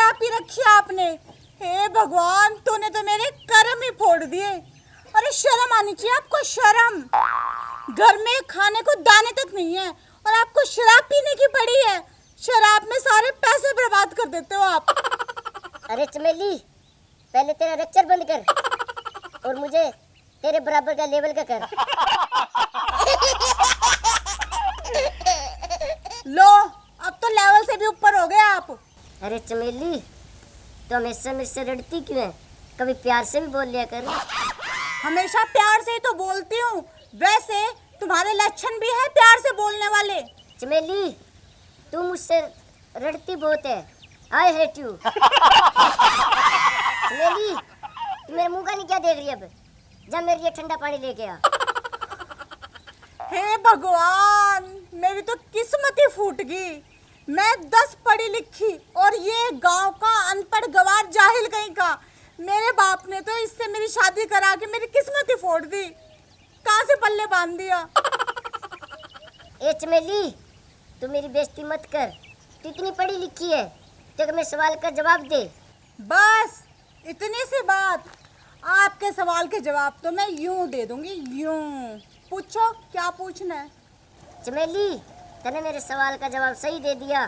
शराब पी रखी है आपने। हे भगवान, तूने तो मेरे कर्म ही फोड़ दिए। अरे शर्म आनी चाहिए आपको, शर्म। घर में खाने को दाने तक नहीं है और आपको शराब पीने की पड़ी है। शराब में सारे पैसे बर्बाद कर देते हो आप। अरे चमेली, पहले तेरा लेक्चर बंद कर और मुझे तेरे बराबर का लेवल का कर। लो, अब तो लेवल से भी ऊपर हो गए आप। अरे चमेली, तो हमेशा मेरे से रड़ती क्यों है? कभी प्यार से भी बोल लिया कर। हमेशा प्यार से ही तो बोलती हूँ। वैसे तुम्हारे लक्षण भी है प्यार से बोलने वाले। चमेली, तू मुझसे रड़ती बहुत है। I hate you. चमेली, तू मेरे मुंह का नहीं क्या देख रही है? अब जा मेरे लिए ठंडा पानी लेके आ। हे भगवान, मेरी तो किस्मत ही फूट गई। मैं 10 पढ़ी लिखी और ये गांव का अनपढ़ गवार जाहिल कहीं का। मेरे बाप ने तो इससे मेरी शादी करा के मेरी किस्मत ही फोड़ दी। कहाँ से पल्ले बांध दिया। ए चमेली, तू मेरी बेइज्जती मत कर। तू इतनी पढ़ी लिखी है तो मेरे सवाल का जवाब दे। बस इतनी सी बात। आपके सवाल के जवाब तो मैं यूं दे दूंगी, यूं। पूछो, क्या पूछना है। चमेली, तूने मेरे सवाल का जवाब सही दे दिया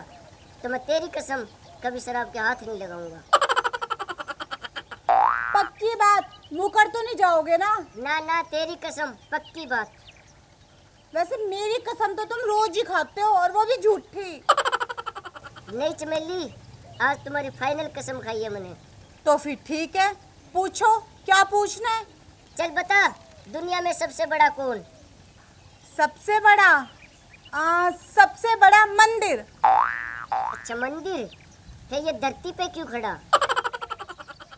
तो मैं तेरी कसम कभी शराब के हाथ नहीं लगाऊंगा। पक्की बात, मुकर तो नहीं जाओगे ना? ना ना, तेरी कसम, पक्की बात। वैसे मेरी कसम तो तुम रोज ही खाते हो और वो भी झूठी। नहीं चमेली, आज तुम्हारी फाइनल कसम खाई है मैंने। तो फिर ठीक है, पूछो क्या पूछना है। चल बता, दुनिया में सबसे बड़ा कौन? सबसे बड़ा सबसे बड़ा मंदिर। अच्छा मंदिर, फिर ये धरती पे क्यों खड़ा?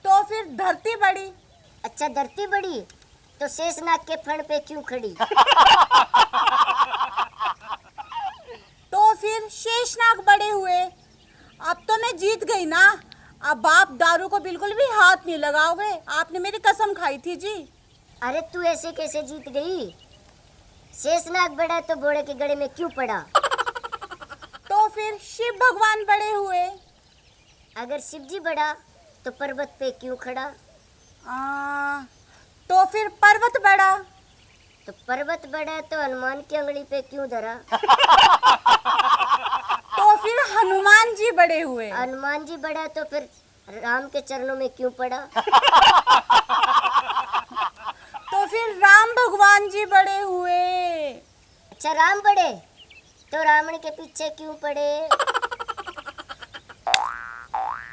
तो फिर धरती बड़ी। अच्छा धरती बड़ी, तो शेषनाग के फण पे क्यों खड़ी? तो फिर शेषनाग बड़े हुए। अब तो मैं जीत गई ना। अब आप दारू को बिल्कुल भी हाथ नहीं लगाओगे। आपने मेरी कसम खाई थी जी। अरे तू ऐसे कैसे जीत गई? शेषनाग बड़ा तो घोड़े के गले में क्यों पड़ा? तो फिर शिव भगवान बड़े हुए। अगर शिव जी बड़ा तो पर्वत पे क्यों खड़ा? तो फिर पर्वत बड़ा। तो पर्वत बड़ा तो हनुमान की अंगली पे क्यों धरा? तो फिर हनुमान जी बड़े हुए। हनुमान जी बड़ा तो फिर राम के चरणों में क्यों पड़ा? तो फिर राम भगवान जी बड़े हुए। अच्छा राम बड़े तो रावण के पीछे क्यों पड़े?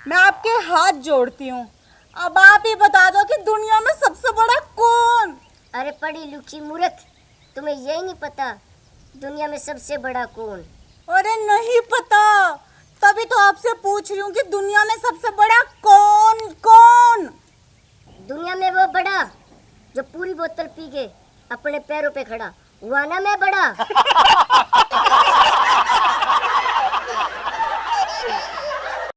मैं आपके हाथ जोड़ती हूँ, अब आप ही बता दो कि दुनिया में सबसे बड़ा कौन? अरे पढ़ी लिखी मूर्ख, तुम्हें यही नहीं पता दुनिया में सबसे बड़ा कौन? अरे नहीं पता, तभी तो आपसे पूछ रही हूँ कि दुनिया में सबसे बड़ा कौन कौन? दुनिया में वो बड़ा जो पूरी बोतल पी के अपने पैरों पे खड़ा हुआ ना, मैं बड़ा।